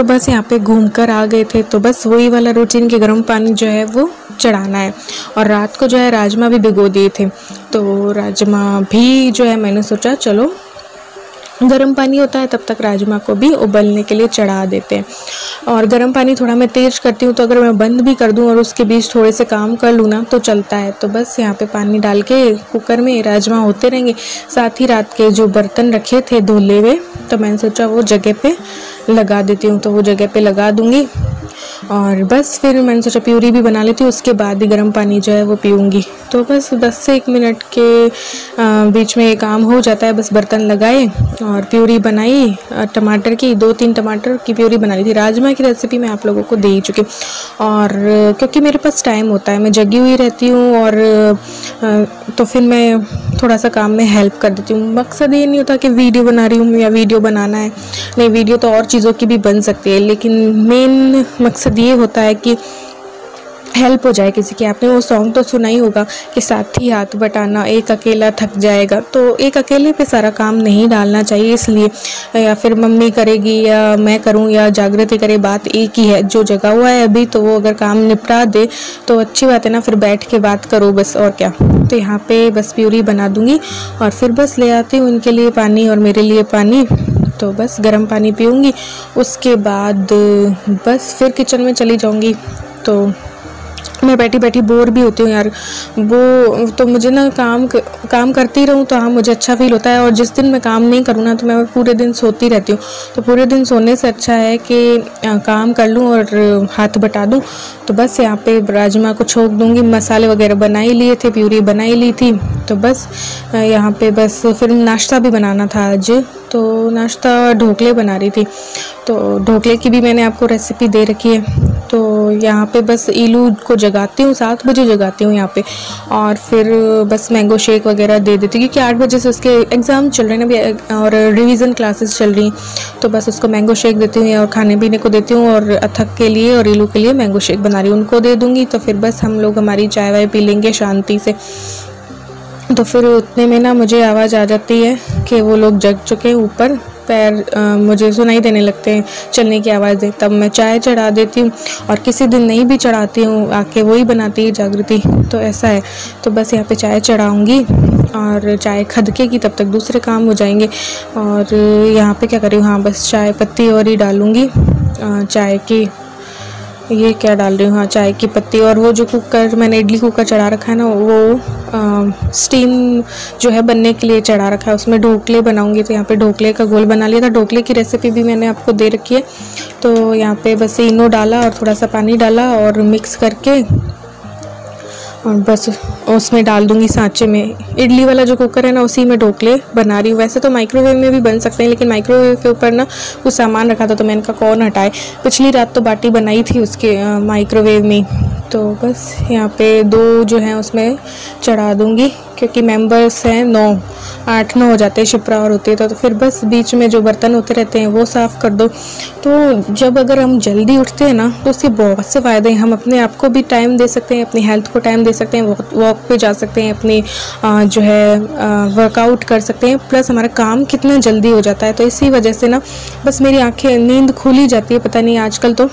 तो बस यहाँ पे घूम कर आ गए थे, तो बस वही वाला रूटीन कि गर्म पानी जो है वो चढ़ाना है। और रात को जो है राजमा भी भिगो दिए थे, तो राजमा भी जो है मैंने सोचा चलो गर्म पानी होता है तब तक राजमा को भी उबलने के लिए चढ़ा देते हैं। और गर्म पानी थोड़ा मैं तेज़ करती हूँ, तो अगर मैं बंद भी कर दूँ और उसके बीच थोड़े से काम कर लूँ ना तो चलता है। तो बस यहाँ पे पानी डाल के कुकर में राजमा होते रहेंगे। साथ ही रात के जो बर्तन रखे थे धुले हुए, तो मैंने सोचा वो जगह पे लगा देती हूँ, तो वो जगह पे लगा दूँगी। और बस फिर मैंने सोचा प्यूरी भी बना लेती हूँ, उसके बाद ही गर्म पानी जो है वो पीऊँगी। तो बस 10 से 1 मिनट के बीच में ये काम हो जाता है। बस बर्तन लगाए और प्यूरी बनाई, टमाटर की 2-3 टमाटर की प्यूरी बना ली थी। राजमा की रेसिपी मैं आप लोगों को दे ही चुकी हूँ। और क्योंकि मेरे पास टाइम होता है, मैं जगी हुई रहती हूँ, और तो फिर मैं थोड़ा सा काम में हेल्प कर देती हूँ। मकसद ये नहीं होता कि वीडियो बना रही हूँ या वीडियो बनाना है, नहीं, वीडियो तो और चीज़ों की भी बन सकती है, लेकिन मेन मकसद ये होता है कि हेल्प हो जाए किसी की। आपने वो सॉन्ग तो सुना ही होगा कि साथी हाथ बटाना एक अकेला थक जाएगा, तो एक अकेले पे सारा काम नहीं डालना चाहिए। इसलिए या फिर मम्मी करेगी या मैं करूं या जागृति करे, बात एक ही है। जो जगा हुआ है अभी, तो वो अगर काम निपटा दे तो अच्छी बात है ना, फिर बैठ के बात करो बस, और क्या। तो यहाँ पे बस प्यूरी बना दूँगी और फिर बस ले आती हूँ इनके लिए पानी और मेरे लिए पानी। तो बस गर्म पानी पीऊँगी, उसके बाद बस फिर किचन में चली जाऊँगी। तो मैं बैठी बैठी बोर भी होती हूँ यार, वो तो मुझे ना काम करती रहूँ तो हाँ मुझे अच्छा फील होता है। और जिस दिन मैं काम नहीं करूँ ना तो मैं पूरे दिन सोती रहती हूँ। तो पूरे दिन सोने से अच्छा है कि काम कर लूँ और हाथ बटा दूँ। तो बस यहाँ पे राजमा को छोंक दूँगी। मसाले वगैरह बना ही लिए थे, प्यूरी बना ही ली थी। तो बस यहाँ पे बस फिर नाश्ता भी बनाना था आज, तो नाश्ता ढोकले बना रही थी। तो ढोकले की भी मैंने आपको रेसिपी दे रखी है। तो यहाँ पे बस इलू को जगाती हूँ, 7 बजे जगाती हूँ यहाँ पे, और फिर बस मैंगो शेक वगैरह दे देती हूँ, क्योंकि 8 बजे से उसके एग्ज़ाम चल रहे हैं ना अभी और रिवीजन क्लासेस चल रही हैं। तो बस उसको मैंगो शेक देती हूँ और खाने पीने को देती हूँ। और अथक के लिए और इलू के लिए मैंगो शेक बना रही हूँ, उनको दे दूँगी। तो फिर बस हम लोग हमारी चाय वाय पी लेंगे शांति से। तो फिर उतने में ना मुझे आवाज़ आ जाती है कि वो लोग जग चुके हैं, ऊपर पैर मुझे सुनाई देने लगते हैं, चलने की आवाज़ें। तब मैं चाय चढ़ा देती हूँ, और किसी दिन नहीं भी चढ़ाती हूँ, आके वही बनाती है जागृति। तो ऐसा है। तो बस यहाँ पे चाय चढ़ाऊँगी और चाय खदकेगी, तब तक दूसरे काम हो जाएंगे। और यहाँ पे क्या कर रही हूँ, हाँ बस चाय पत्ती और ही डालूँगी चाय की। ये क्या डाल रही हूँ, हाँ चाय की पत्ती। और वो जो कुकर मैंने इडली कुकर चढ़ा रखा है ना, वो स्टीम जो है बनने के लिए चढ़ा रखा है, उसमें ढोकले बनाऊंगी। तो यहाँ पे ढोकले का घोल बना लिया था, ढोकले की रेसिपी भी मैंने आपको दे रखी है। तो यहाँ पे बस इनो डाला और थोड़ा सा पानी डाला और मिक्स करके और बस उसमें डाल दूंगी सांचे में। इडली वाला जो कुकर है ना, उसी में ढोकले बना रही हूँ। वैसे तो माइक्रोवेव में भी बन सकते हैं, लेकिन माइक्रोवेव के ऊपर ना कुछ सामान रखा था, तो मैंने कहा कौन हटाए। पिछली रात तो बाटी बनाई थी उसके माइक्रोवेव में। तो बस यहाँ पे 2 जो हैं उसमें चढ़ा दूँगी, क्योंकि मेंबर्स हैं 8-9 हो जाते हैं, शिप्रा और होते हैं। तो फिर बस बीच में जो बर्तन होते रहते हैं वो साफ़ कर दो। तो जब अगर हम जल्दी उठते हैं ना, तो उसके बहुत से फ़ायदे हैं। हम अपने आप को भी टाइम दे सकते हैं, अपनी हेल्थ को टाइम दे सकते हैं, वॉक पे जा सकते हैं, अपनी जो है वर्कआउट कर सकते हैं, प्लस हमारा काम कितना जल्दी हो जाता है। तो इसी वजह से ना बस मेरी आँखें नींद खुली जाती है। पता नहीं आजकल तो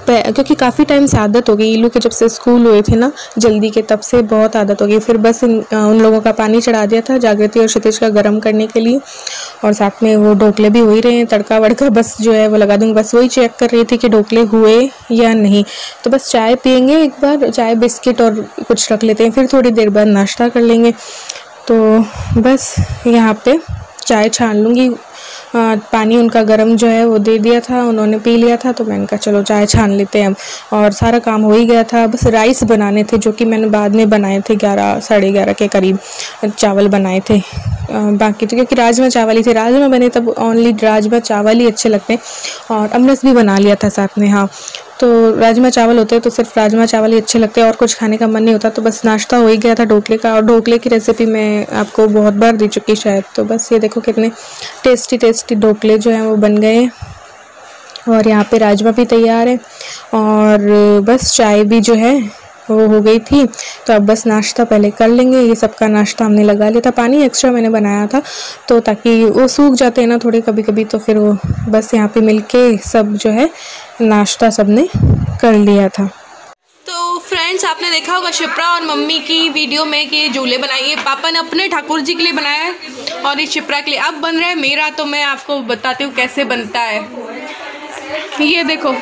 क्योंकि काफ़ी टाइम से आदत हो गई, इलू के जब से स्कूल हुए थे ना जल्दी के, तब से बहुत आदत हो गई। फिर बस उन लोगों का पानी चढ़ा दिया था जागृति और क्षितिज का गर्म करने के लिए, और साथ में वो ढोकले भी हो ही रहे हैं। तड़का वड़का बस जो है वो लगा दूँगी। बस वही चेक कर रही थी कि ढोकले हुए या नहीं। तो बस चाय पियेंगे एक बार, चाय बिस्किट और कुछ रख लेते हैं, फिर थोड़ी देर बाद नाश्ता कर लेंगे। तो बस यहाँ पे चाय छान लूँगी। पानी उनका गर्म जो है वो दे दिया था, उन्होंने पी लिया था। तो मैंने कहा चलो चाय छान लेते हैं हम, और सारा काम हो ही गया था। बस राइस बनाने थे, जो कि मैंने बाद में बनाए थे 11 साढ़े 11 के करीब चावल बनाए थे। बाकी तो क्योंकि राजमा चावल ही थे, राजमा बने तब ओनली राजमा चावल ही अच्छे लगते हैं, और अमरस भी बना लिया था साथ में। हाँ, तो राजमा चावल होते हैं तो सिर्फ राजमा चावल ही अच्छे लगते हैं, और कुछ खाने का मन नहीं होता। तो बस नाश्ता हो ही गया था ढोकले का, और ढोकले की रेसिपी मैं आपको बहुत बार दे चुकी शायद। तो बस ये देखो कितने टेस्टी टेस्टी ढोकले जो हैं वो बन गए, और यहाँ पे राजमा भी तैयार है, और बस चाय भी जो है वो हो गई थी। तो अब बस नाश्ता पहले कर लेंगे। ये सबका नाश्ता हमने लगा लिया था, पानी एक्स्ट्रा मैंने बनाया था तो ताकि वो सूख जाते हैं ना थोड़े कभी कभी, तो फिर वो बस यहाँ पे मिलके सब जो है नाश्ता सबने कर लिया था। तो फ्रेंड्स, आपने देखा होगा शिप्रा और मम्मी की वीडियो में कि ये झूले बनाइए पापा ने अपने ठाकुर जी के लिए बनाया है और ये शिप्रा के लिए अब बन रहा है मेरा। तो मैं आपको बताती हूँ कैसे बनता है। ये देखो,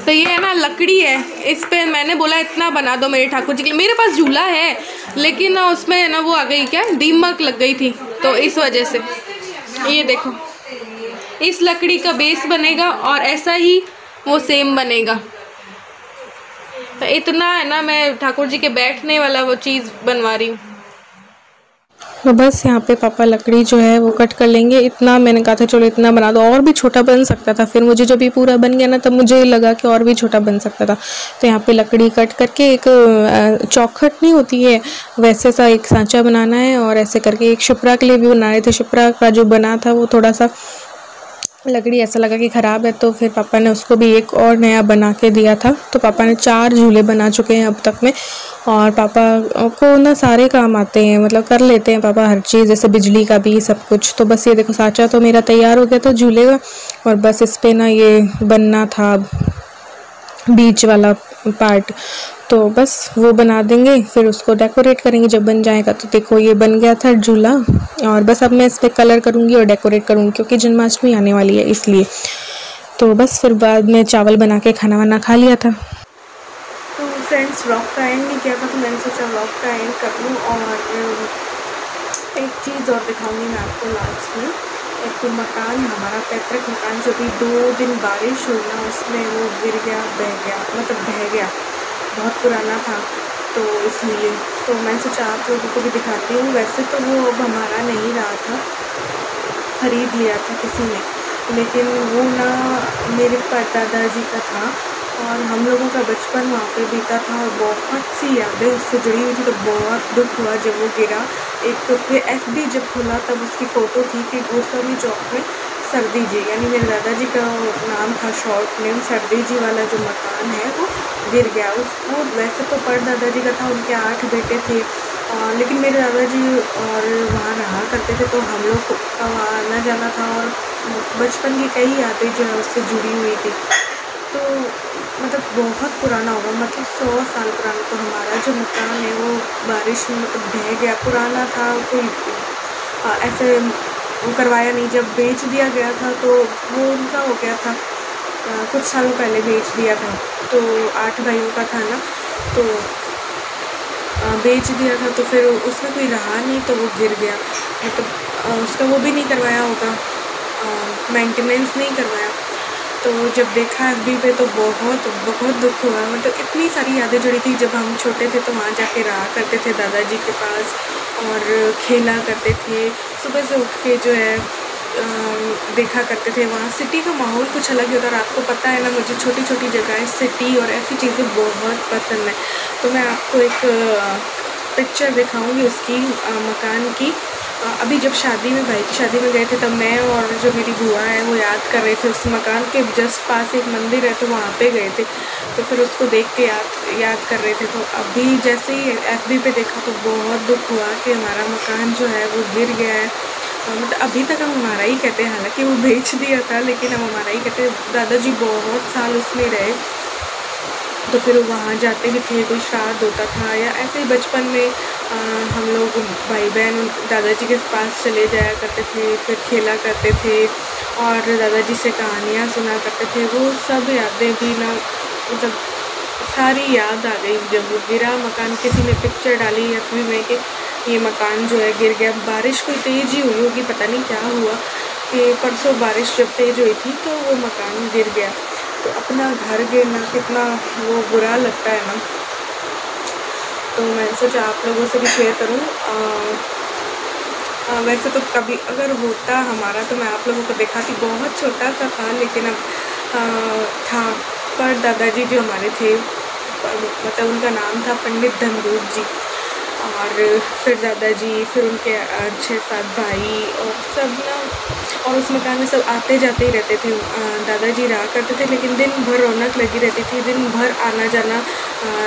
तो ये है ना लकड़ी है, इस पे मैंने बोला इतना बना दो मेरे ठाकुर जी के लिए। मेरे पास झूला है लेकिन उसमें ना वो आ गई, क्या दीमक लग गई थी, तो इस वजह से। ये देखो, इस लकड़ी का बेस बनेगा और ऐसा ही वो सेम बनेगा। तो इतना है ना, मैं ठाकुर जी के बैठने वाला वो चीज़ बनवा रही हूँ। तो बस यहाँ पे पापा लकड़ी जो है वो कट कर लेंगे। इतना मैंने कहा था चलो इतना बना दो, और भी छोटा बन सकता था। फिर मुझे जब ये पूरा बन गया ना तब मुझे लगा कि और भी छोटा बन सकता था। तो यहाँ पे लकड़ी कट करके एक चौखट नहीं होती है वैसे सा एक सांचा बनाना है, और ऐसे करके एक शिप्रा के लिए भी बना रहे थे। शिप्रा का जो बना था वो थोड़ा सा लकड़ी ऐसा लगा कि ख़राब है, तो फिर पापा ने उसको भी एक और नया बना के दिया था। तो पापा ने 4 झूले बना चुके हैं अब तक में। और पापा को ना सारे काम आते हैं, मतलब कर लेते हैं पापा हर चीज़, जैसे बिजली का भी सब कुछ। तो बस ये देखो सांचा तो मेरा तैयार हो गया था झूले का, और बस इस पर ना ये बनना था बीच वाला पार्ट। तो बस वो बना देंगे, फिर उसको डेकोरेट करेंगे जब बन जाएगा। तो देखो ये बन गया था झूला, और बस अब मैं इस पर कलर करूँगी और डेकोरेट करूँगी क्योंकि जन्माष्टमी आने वाली है इसलिए। तो बस फिर बाद में चावल बना के खाना वाना खा लिया था। तो फ्रेंड्स, व्लॉग का एंड नहीं किया था तो मैंने सोचा व्लॉग का एंड कर लूँ। और एक चीज़ और दिखाऊंगी मैं आपको लास्ट में। एक मकान, हमारा पैतृक मकान, जो भी 2 दिन बारिश हुई ना उसमें वो गिर गया, बह गया, मतलब ढह गया, बहुत पुराना था तो इसलिए। तो मैंने सोचा आप लोगों को भी दिखाती हूँ। वैसे तो वो अब हमारा नहीं रहा था, ख़रीद लिया था किसी ने, लेकिन वो ना मेरे परदादा जी का था और हम लोगों का बचपन वहाँ पे बीता था और बहुत सी यादें उससे जुड़ी हुई थी। तो बहुत दुख हुआ जब वो गिरा। एक तो फिर FB जब खुला तब उसकी फ़ोटो थी कि गोस्वामी चौक में सरदी जी, यानी मेरे दादाजी का नाम था शॉर्ट नेम, सरदी जी वाला जो मकान है वो गिर गया। उसको वैसे तो परदादाजी का था, उनके 8 बेटे थे, लेकिन मेरे दादाजी और वहाँ रहा करते थे तो हम लोग का वहाँ आना जाना था और बचपन की कई यादें जो है उससे जुड़ी हुई थी। तो मतलब बहुत पुराना होगा, मतलब 100 साल पुराना। तो हमारा जो मकान है वो बारिश में मतलब ढह गया, पुराना था, कोई ऐसे वो करवाया नहीं। जब बेच दिया गया था तो वो उनका हो गया था, कुछ सालों पहले बेच दिया था। तो 8 भाइयों का था ना, तो बेच दिया था तो फिर उसमें कोई रहा नहीं तो वो गिर गया। मतलब उसका वो भी नहीं करवाया होगा, मेंटेनेंस नहीं करवाया। तो जब देखा FB पे तो बहुत बहुत दुख हुआ। मतलब इतनी सारी यादें जुड़ी थी। जब हम छोटे थे तो वहाँ जाके रहा करते थे दादाजी के पास और खेला करते थे। सुबह से उठ के जो है देखा करते थे। वहाँ सिटी का माहौल कुछ अलग ही होता है। और आपको पता है ना, मुझे छोटी छोटी जगह सिटी और ऐसी चीज़ें बहुत पसंद है। तो मैं आपको एक पिक्चर दिखाऊंगी उसकी, मकान की। अभी जब शादी में, भाई की शादी में गए थे तब मैं और जो मेरी बुआ है वो याद कर रहे थे। उस मकान के जस्ट पास एक मंदिर है तो वहाँ पे गए थे, तो फिर उसको देख के याद कर रहे थे। तो अभी जैसे ही FB पे देखा तो बहुत दुख हुआ कि हमारा मकान जो है वो गिर गया है। मतलब अभी तक हम हमारा ही कहते हैं, हालांकि वो बेच दिया था लेकिन हम हमारा ही कहते हैं। दादाजी बहुत साल उसमें रहे, तो फिर वहाँ जाते भी थे, कोई श्राद्ध होता था या ऐसे ही बचपन में हम लोग भाई बहन दादाजी के पास चले जाया करते थे, फिर खेला करते थे और दादाजी से कहानियाँ सुना करते थे। वो सब यादें भी ना, मतलब सारी याद आ गई जब वो गिरा मकान। किसी ने पिक्चर डाली FB में कि ये मकान जो है गिर गया। बारिश कोई तेज़ ही हुई होगी, पता नहीं क्या हुआ कि परसों बारिश जब तेज़ हुई थी तो वो मकान गिर गया। तो अपना घर गिरना कितना वो बुरा लगता है ना। तो मैंने सोचा आप लोगों से भी शेयर करूं। वैसे तो कभी अगर होता हमारा तो मैं आप लोगों को दिखाती। बहुत छोटा सा था लेकिन अब था। पर दादाजी जो हमारे थे, मतलब उनका नाम था पंडित धनरूप जी। और फिर दादाजी, फिर उनके 6-7 भाई और सब ना, और उस मकान में सब आते जाते ही रहते थे। दादाजी रहा करते थे, लेकिन दिन भर रौनक लगी रहती थी, दिन भर आना जाना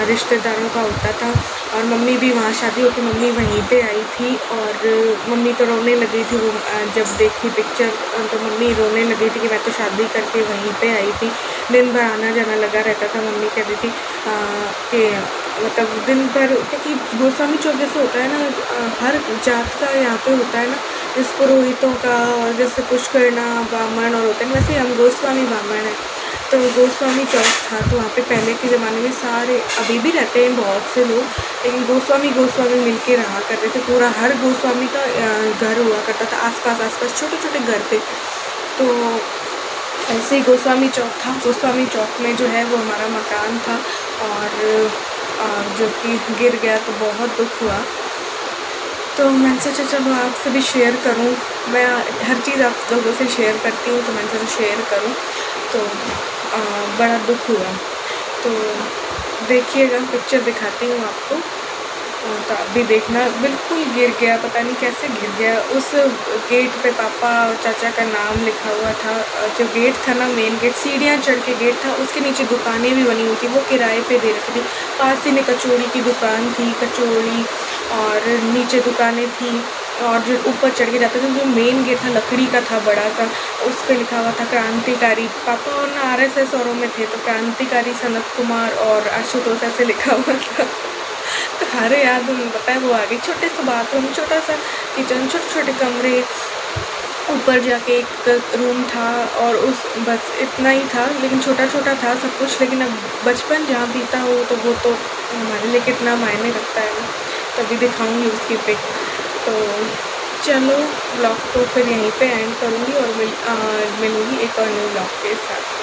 रिश्तेदारों का होता था। और मम्मी भी वहाँ शादी होकर मम्मी वहीं पे आई थी, और मम्मी तो रोने लगी थी वो जब देखी पिक्चर, तो मम्मी रोने लगी थी कि मैं तो शादी करके वहीं पे आई थी। दिन भर आना जाना लगा रहता था। मम्मी कहती थी कि मतलब दिन भर, क्योंकि गोस्वामी चौक जैसे होता है ना, हर जात का यहाँ पे होता है ना, इस पुरोहितों का, और जैसे पुष्करना ब्राह्मण और होते हैं, वैसे हम गोस्वामी ब्राह्मण हैं। तो गोस्वामी चौक था, तो वहाँ पे पहले के ज़माने में सारे, अभी भी रहते हैं बहुत से लोग, लेकिन गोस्वामी मिल के रहा करते थे। पूरा हर गोस्वामी का घर हुआ करता था, आसपास छोटे छोटे घर थे। तो ऐसे ही गोस्वामी चौक था। गोस्वामी चौक में जो है वो हमारा मकान था, और जो कि गिर गया, तो बहुत दुख हुआ। तो मैंने सोचा चलो आपसे भी शेयर करूं, मैं हर चीज़ आप लोगों से शेयर करती हूँ, तो मैंने सोचा शेयर करूं। तो बड़ा दुख हुआ। तो देखिएगा, पिक्चर दिखाती हूँ आपको, तो आप भी देखना। बिल्कुल गिर गया, पता नहीं कैसे गिर गया। उस गेट पे पापा और चाचा का नाम लिखा हुआ था। जो गेट था ना, मेन गेट, सीढ़ियाँ चढ़ के गेट था, उसके नीचे दुकानें भी बनी हुई थी, वो किराए पे दे रखी थी। पास ही में कचौड़ी की दुकान थी, कचौड़ी, और नीचे दुकानें थी। और जो ऊपर चढ़ के जाते थे, जो मेन गेट था लकड़ी का था, बड़ा सा, उस पर लिखा हुआ था क्रांतिकारी। पापा और ना RSS औरों में थे, तो क्रांतिकारी सनत कुमार और आशुतोष ऐसे लिखा हुआ था। तो हर याद बताए वो आ गई। छोटे से बाथरूम, छोटा सा किचन, छोटे छोटे कमरे, ऊपर जाके एक रूम था, और उस बस इतना ही था, लेकिन छोटा छोटा था सब कुछ। लेकिन अब बचपन जहाँ बीता हो, तो वो तो हमारे लिए कितना मायने रखता है ना। तभी दिखाऊंगी उसकी पिक। तो चलो, ब्लॉग तो फिर यहीं पे एंड करूँगी, और मिलूँगी एक और न्यू ब्लॉग के साथ।